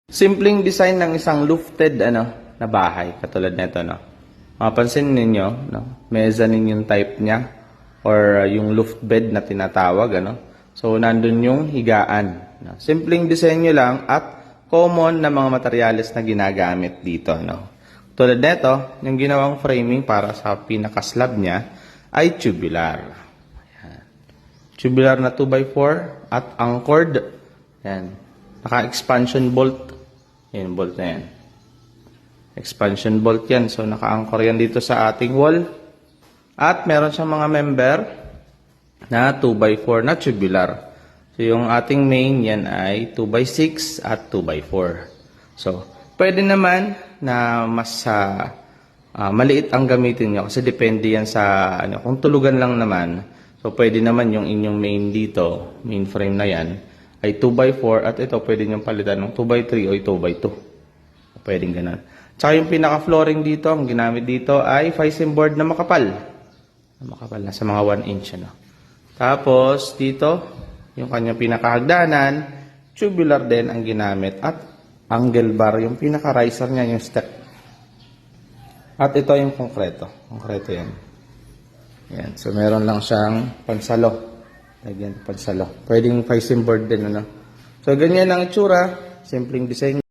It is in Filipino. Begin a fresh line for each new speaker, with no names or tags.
Simpleng design ng isang lofted na bahay katulad nito Mapansin ninyo mezzanine yung type niya or yung loft bed na tinatawag So nandun yung higaan. Simpleng disenyo lang at common na mga materyales na ginagamit dito Tulad nito, yung ginawang framing para sa pinaka-slab niya ay tubular. Ayan. Tubular na 2x4 at anchored. Ayan. Naka-expansion bolt. Yan, bolt na yan. Expansion bolt yan. So, naka-anchor yan dito sa ating wall. At meron siyang mga member na 2x4 na tubular. So, yung ating main yan ay 2x6 at 2x4. So, pwede naman na mas maliit ang gamitin nyo kasi depende yan sa kung tulugan lang naman. So, pwede naman yung inyong main dito, main frame na yan, ay 2x4 at ito pwede nyo palitan ng 2x3 o 2x2. Pwedeng ganun. Tsaka yung pinaka-flooring dito, ang ginamit dito ay Fisem board na makapal. Makapal na sa mga 1 inch. Tapos dito, yung kanyang pinakahagdanan, tubular din ang ginamit at angle bar, yung pinaka-riser niya, yung step. At ito yung konkreto. Konkreto yan. Yan. So meron lang siyang pansalo. Lagyan pansalo. Pwedeng Fisem board din So ganyan ang itsura, simpleng design.